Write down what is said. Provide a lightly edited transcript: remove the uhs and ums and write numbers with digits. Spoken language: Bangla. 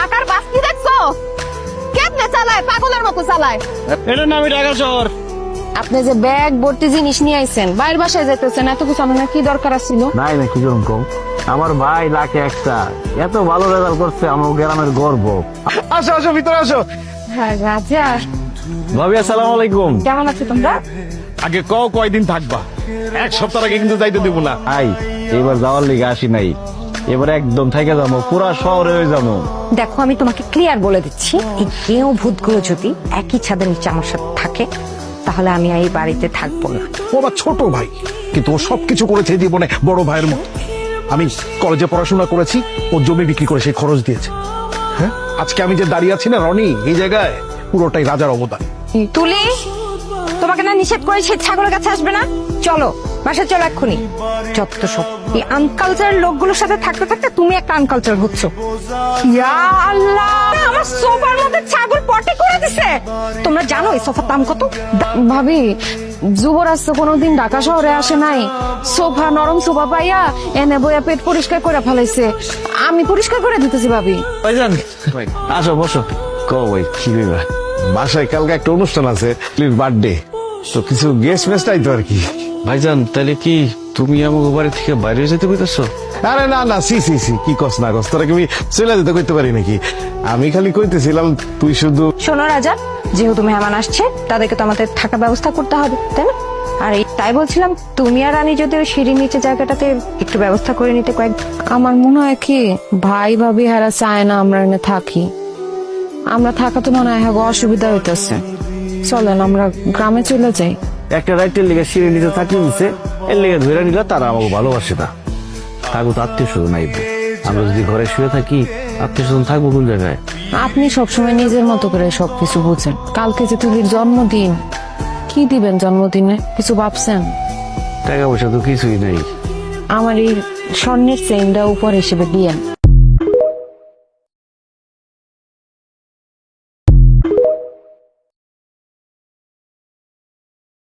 ঢাকার বাস কি দেখছো? কেমনে চালায়, পাগলের মতো চালায়। এটার নামই ঢাকা শহর। আপনি যে ব্যাগ ভর্তি জিনিস নিয়ে আইছেন, বাইরের বাসায় যেতেছেন, এত কিছু আমার কি দরকার ছিল? নাই না কি করুন কম, আমার ভাই লাখে একটা এত ভালো রেজাল্ট করছে, আমার গ্রামের গর্ব। আসো আসো, ভিতরে আসো। হ্যাঁ রাজা, ভাবি আসসালামু আলাইকুম। কেমন আছো তোমরা? আগে কও কয়দিন থাকবা? এক সপ্তাহ আগে কিন্তু যাইতে দিব না। আই এবার যাওয়ার লিগে আসি নাই, এবার একদম থেকে যাবো, পুরা শহরে হয়ে যাবো। দেখো আমি তোমাকে ক্লিয়ার বলে দিচ্ছি, এই কেউ ভূতগুলো যদি একই ছাদের নিচে আমার সাথে থাকে তাহলে আমি এই বাড়িতে থাকবো না। ও আমার ছোট ভাই, কিন্তু ও সবকিছু করেছে জীবনে বড় ভাইয়ের মতো। আমি কলেজে পড়াশোনা করেছি, ও জমি বিক্রি করে সেই খরচ দিয়েছে। হ্যাঁ, আজকে আমি যে দাঁড়িয়ে আছি না রনি, এই জায়গায় পুরোটাই রাজার অবদান। তুলি, তোমাকে না নিষেধ করেছি ছাগলের কাছে আসবে না? চলো বাসা চলো এক্ষুনি। যত সব এই আনকালচার লোকগুলোর সাথে থাকতে থাকতে তুমি একটা আনকালচার হচ্ছ। ইয়া আল্লাহ, আমার সোফার মধ্যে ছাগল পটি করে দিছে। তোমরা জানো এই সোফার দাম কত? ভাবি, যুবরাজ তো কোনোদিন ঢাকা শহরে আসে নাই, সোফা নরম সোফা পাইয়া এনে বইয়া পেট পরিষ্কার করে ফেলাইছে। আমি পরিষ্কার করে দিতেছি ভাবি। ভাইজান আসো বসো। কো ভাই কি কইবা? বাসায় কালকে একটা অনুষ্ঠান আছে, বার্থডে, তো কিছু গেস্ট মেস্ট আইতো আর কি। ভাইজান তাহলে কি তুমি আমাকে বাড়ি থেকে বাইরে যেতে কইতাছো? আরে না না, সি সি সি, কি কস না কস, তোরা কি আমি চলে যেতে কইতে পারি নাকি? আমি খালি কইতেছিলাম তুই শুধু। শোনো রাজা, যেহেতু মেহমান আসছে তাদেরকে তো আমাদের থাকার ব্যবস্থা করতে হবে, তাই না? আর তাই বলছিলাম তুমি আর রানী যদি ওই সিঁড়ির নিচে জায়গাটাতে একটু ব্যবস্থা করে নিতে কয়েক। আমার মনে হয় কি ভাই ভাবি হারা চায় না আমরা এনে থাকি। আমরা থাকা তো মনে হয় অসুবিধা হইতেছে। চলেন আমরা গ্রামে চলে যাই। একটা রাইটের লিগে সিঁড়ি নিতে থাকি দিছে, এর লিগে ধরে নিল, তারা আমাকে ভালোবাসে না। থাকবো তো আত্মীয় স্বজন আইব, আমরা যদি ঘরে শুয়ে থাকি আত্মীয় স্বজন থাকবো কোন জায়গায়? আপনি সবসময় নিজের মতো করে সবকিছু বুঝেন। কালকে যে তুলির জন্মদিন, কি দিবেন জন্মদিনে? কিছু ভাবছেন? টাকা পয়সা তো কিছুই নাই। আমার এই স্বর্ণের চেইনটা উপর হিসেবে দিয়েন।